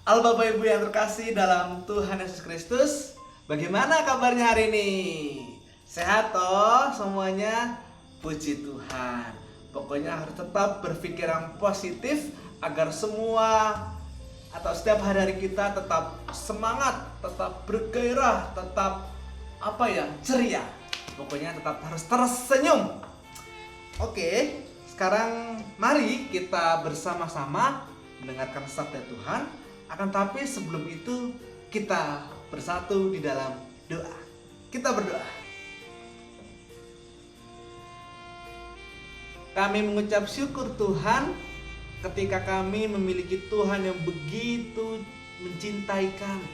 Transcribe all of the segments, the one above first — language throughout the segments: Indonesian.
Halo Bapak Ibu yang terkasih dalam Tuhan Yesus Kristus. Bagaimana kabarnya hari ini? Sehat toh semuanya? Puji Tuhan. Pokoknya harus tetap berpikir yang positif agar semua atau setiap hari kita tetap semangat, tetap bergairah, tetap ceria. Pokoknya tetap harus tersenyum. Oke, sekarang mari kita bersama-sama mendengarkan sabda Tuhan. Akan tapi sebelum itu kita bersatu di dalam doa. Kita berdoa. Kami mengucap syukur Tuhan ketika kami memiliki Tuhan yang begitu mencintai kami,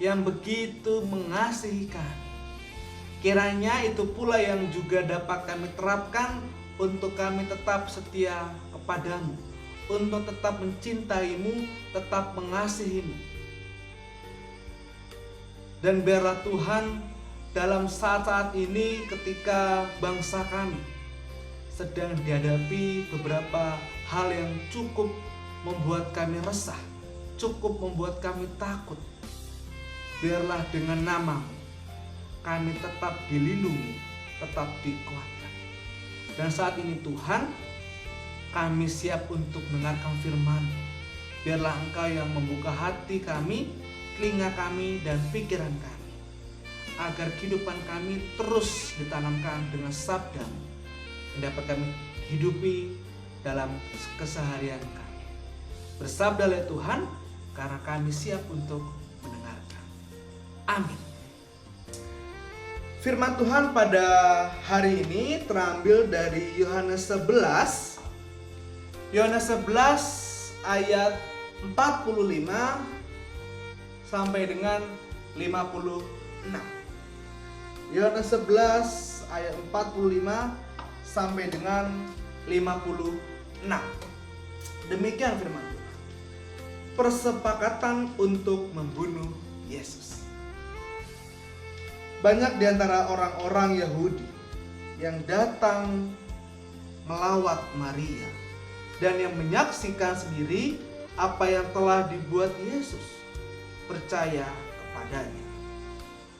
yang begitu mengasihi kami. Kiranya itu pula yang juga dapat kami terapkan untuk kami tetap setia kepadamu, untuk tetap mencintaimu, tetap mengasihimu. Dan biarlah Tuhan dalam saat-saat ini ketika bangsa kami sedang dihadapi beberapa hal yang cukup membuat kami resah, cukup membuat kami takut, biarlah dengan nama-Mu kami tetap dilindungi, tetap dikuatkan. Dan saat ini Tuhan, kami siap untuk mendengarkan firman. Biarlah Engkau yang membuka hati kami, telinga kami, dan pikiran kami, agar kehidupan kami terus ditanamkan dengan sabda-Mu yang dapat kami hidupi dalam keseharian kami. Bersabdalah Tuhan, karena kami siap untuk mendengarkan. Amin. Firman Tuhan pada hari ini terambil dari Yohanes 11. Yohanes 11 ayat 45 sampai dengan 56. Yohanes 11 ayat 45 sampai dengan 56. Demikian firman Tuhan. Persepakatan untuk membunuh Yesus. Banyak di antara orang-orang Yahudi yang datang melawat Maria dan yang menyaksikan sendiri apa yang telah dibuat Yesus, percaya kepadanya.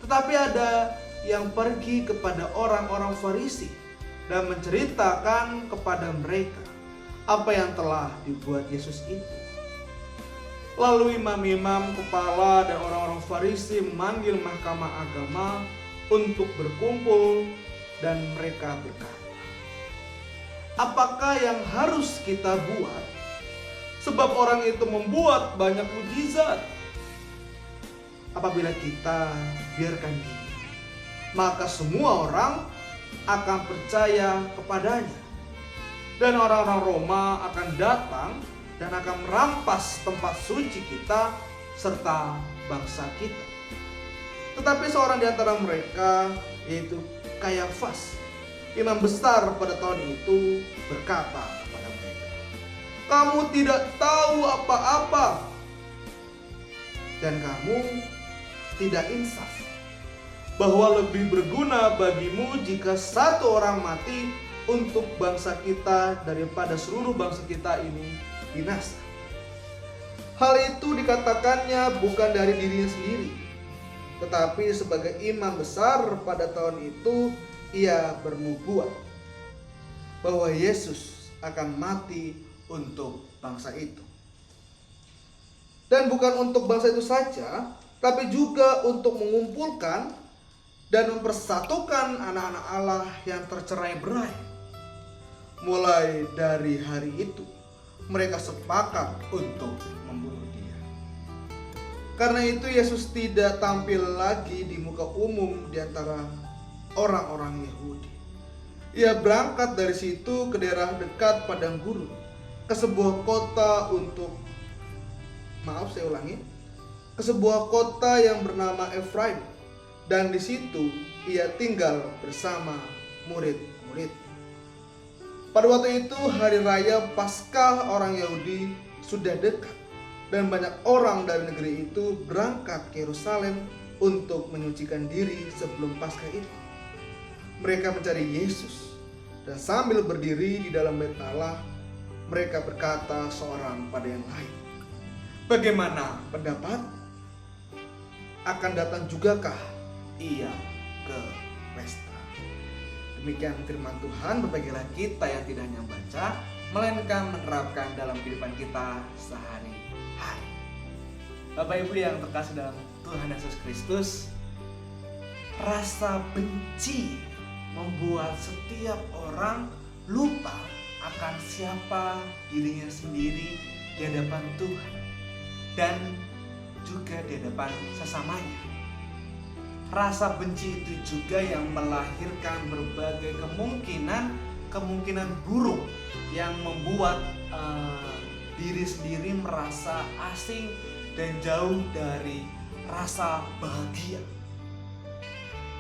Tetapi ada yang pergi kepada orang-orang Farisi dan menceritakan kepada mereka apa yang telah dibuat Yesus itu. Lalu imam-imam kepala dan orang-orang Farisi memanggil mahkamah agama untuk berkumpul, dan mereka berkata, apakah yang harus kita buat? Sebab orang itu membuat banyak mukjizat. Apabila kita biarkan dia, maka semua orang akan percaya kepadanya. Dan orang-orang Roma akan datang dan akan merampas tempat suci kita serta bangsa kita. Tetapi seorang di antara mereka, yaitu Kayafas, imam besar pada tahun itu, berkata kepada mereka, kamu tidak tahu apa-apa dan kamu tidak insaf, bahwa lebih berguna bagimu jika satu orang mati untuk bangsa kita daripada seluruh bangsa kita ini binasa. Hal itu dikatakannya bukan dari dirinya sendiri, tetapi sebagai imam besar pada tahun itu ia bernubuat bahwa Yesus akan mati untuk bangsa itu. Dan bukan untuk bangsa itu saja, tapi juga untuk mengumpulkan dan mempersatukan anak-anak Allah yang tercerai-berai. Mulai dari hari itu mereka sepakat untuk membunuh dia. Karena itu Yesus tidak tampil lagi di muka umum di antara orang-orang Yahudi. Ia berangkat dari situ ke daerah dekat padang gurun, ke sebuah kota ke sebuah kota yang bernama Efraim, dan di situ ia tinggal bersama murid-murid. Pada waktu itu hari raya Paskah orang Yahudi sudah dekat, dan banyak orang dari negeri itu berangkat ke Yerusalem untuk menyucikan diri sebelum Paskah itu. Mereka mencari Yesus, dan sambil berdiri di dalam bait Allah, mereka berkata seorang pada yang lain, Bagaimana pendapat? Akan datang jugakah ia ke pesta? Demikian firman Tuhan. Berbahagialah kita yang tidak hanya membaca, melainkan menerapkan dalam kehidupan kita sehari-hari. Bapak Ibu yang terkasih dalam Tuhan Yesus Kristus, rasa benci membuat setiap orang lupa akan siapa dirinya sendiri di hadapan Tuhan dan juga di hadapan sesamanya. Rasa benci itu juga yang melahirkan berbagai kemungkinan buruk yang membuat diri sendiri merasa asing dan jauh dari rasa bahagia.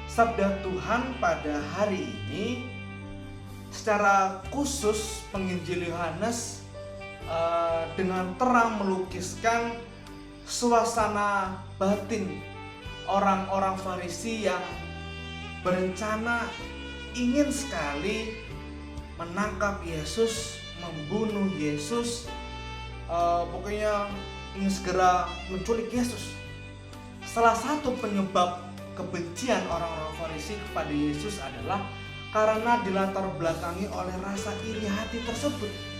Sabda Tuhan pada hari ini secara khusus penginjil Yohanes dengan terang melukiskan suasana batin orang-orang Farisi yang berencana ingin sekali menangkap Yesus, membunuh Yesus, pokoknya ingin segera menculik Yesus. Salah satu penyebab kebencian orang-orang Farisi kepada Yesus adalah karena dilatar belakangi oleh rasa iri hati tersebut.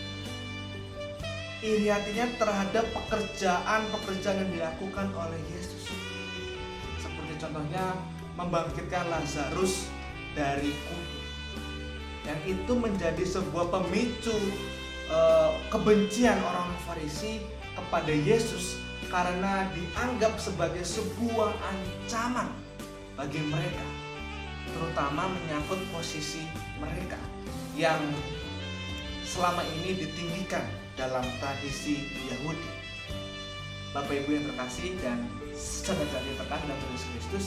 Iri hatinya terhadap pekerjaan yang dilakukan oleh Yesus. Seperti contohnya membangkitkan Lazarus dari kubur. Yang itu menjadi sebuah pemicu kebencian orang Farisi kepada Yesus karena dianggap sebagai sebuah ancaman bagi mereka, terutama menyangkut posisi mereka yang selama ini ditinggikan dalam tradisi Yahudi. Bapak Ibu yang terkasih dan saudara yang terkasih dalam Yesus Kristus,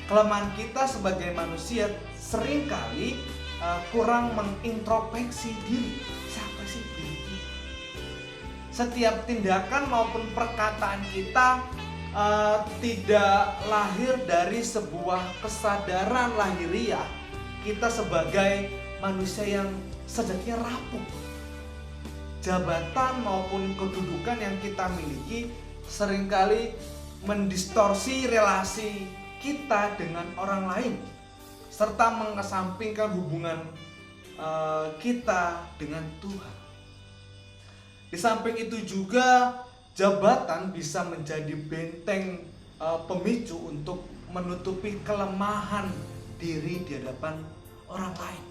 kelemahan kita sebagai manusia seringkali kurang mengintrospeksi diri. Siapa sih diri kita? Setiap tindakan maupun perkataan kita tidak lahir dari sebuah kesadaran lahiriah kita sebagai manusia yang sejatinya rapuh. Jabatan maupun kedudukan yang kita miliki seringkali mendistorsi relasi kita dengan orang lain serta mengesampingkan hubungan kita dengan Tuhan. Di samping itu juga jabatan bisa menjadi benteng pemicu untuk menutupi kelemahan diri di hadapan orang lain.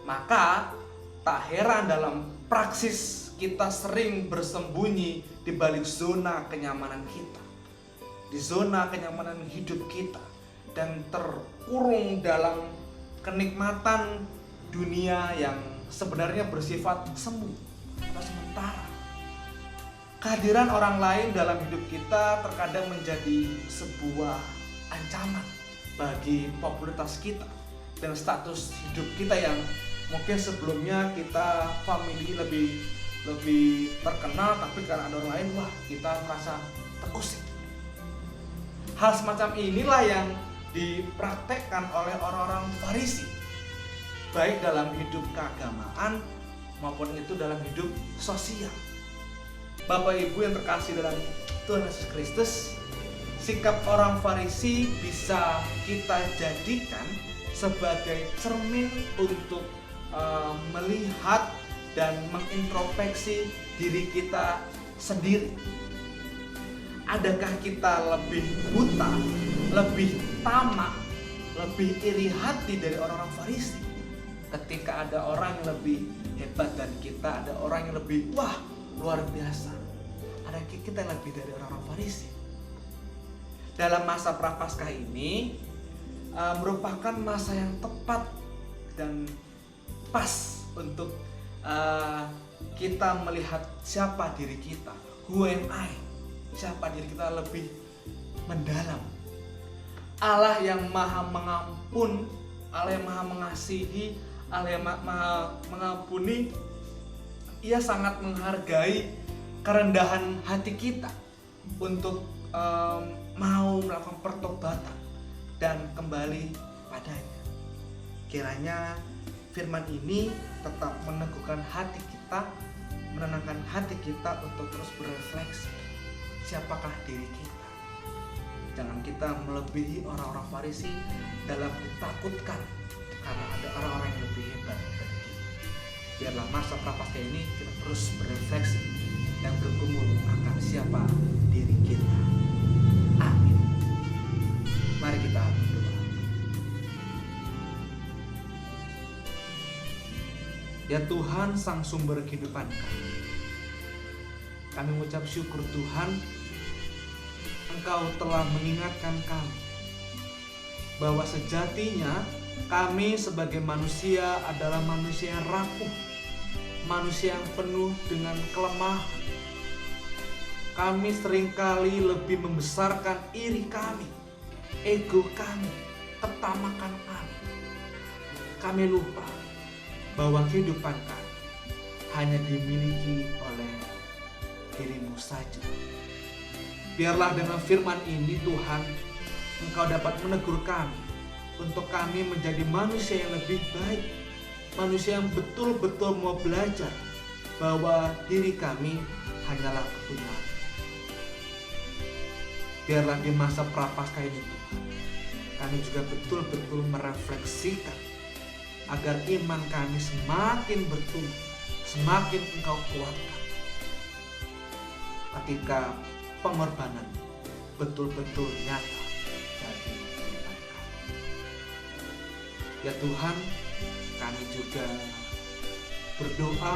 Maka tak heran dalam praksis kita sering bersembunyi di balik zona kenyamanan kita, di zona kenyamanan hidup kita, dan terkurung dalam kenikmatan dunia yang sebenarnya bersifat semu atau sementara. Kehadiran orang lain dalam hidup kita terkadang menjadi sebuah ancaman bagi popularitas kita dan status hidup kita yang mungkin sebelumnya kita family lebih terkenal, tapi karena ada orang lain, wah kita merasa terusik. Hal semacam inilah yang dipraktekkan oleh orang-orang Farisi, baik dalam hidup keagamaan maupun itu dalam hidup sosial. Bapak Ibu yang terkasih dalam Tuhan Yesus Kristus, sikap orang Farisi bisa kita jadikan sebagai cermin untuk melihat dan mengintrospeksi diri kita sendiri. Adakah kita lebih buta, lebih tamak, lebih iri hati dari orang-orang Farisi? Ketika ada orang yang lebih hebat dari kita, ada orang yang lebih luar biasa, ada kita yang lebih dari orang-orang Farisi. Dalam masa Prapaskah ini merupakan masa yang tepat dan pas untuk kita melihat siapa diri kita, who am I, siapa diri kita lebih mendalam. Allah yang maha mengampun, Allah yang maha mengasihi, Allah yang maha mengampuni, Ia sangat menghargai kerendahan hati kita untuk mau melakukan pertobatan dan kembali padanya. Kiranya firman ini tetap meneguhkan hati kita menenangkan hati kita untuk terus berefleksi. Siapakah diri kita? Jangan kita melebihi orang-orang Farisi dalam ditakutkan karena ada orang-orang yang lebih hebat dari kita. Biarlah masa prapaskah ini kita terus berefleksi dan bergumul akan siapa diri kita. Amin. Mari kita berdoa. Ya Tuhan, sang sumber kehidupan kami mengucap syukur Tuhan, Engkau telah mengingatkan kami bahwa sejatinya kami sebagai manusia adalah manusia yang rapuh, manusia yang penuh dengan kelemahan. Kami seringkali lebih membesarkan iri kami, ego kami, ketamakan kami. Kami lupa bahwa kehidupan kami hanya dimiliki oleh diri-Mu saja. Biarlah dengan firman ini Tuhan, Engkau dapat menegur kami untuk kami menjadi manusia yang lebih baik, manusia yang betul-betul mau belajar bahwa diri kami hanyalah kepunyaan. Biarlah di masa prapaskah ini Tuhan, kami juga betul-betul merefleksikan agar iman kami semakin bertumbuh, semakin Engkau kuatkan ketika pengorbanan betul-betul nyata bagi kehidupan kami. Ya Tuhan, kami juga berdoa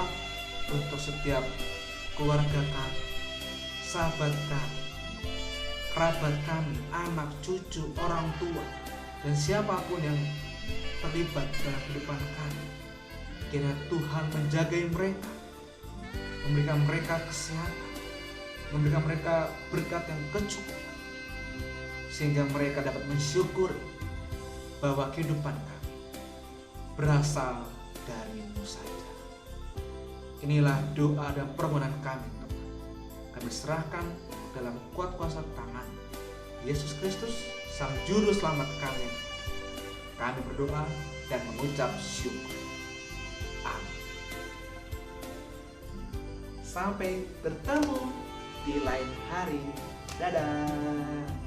untuk setiap keluarga kami, sahabat kami, kerabat kami, anak, cucu, orang tua, dan siapapun yang terlibat dalam kehidupan kami. Kiranya Tuhan menjagai mereka, memberikan mereka kesehatan, memberikan mereka berkat yang kecukupan, sehingga mereka dapat mensyukuri bahwa kehidupan kami berasal dari-Mu saja. Inilah doa dan permohonan kami Tuhan. Kami serahkan dalam kuat kuasa tangan Yesus Kristus, Sang Juru Selamat kami. Kami berdoa dan mengucap syukur. Amin. Sampai bertemu di lain hari. Dadah.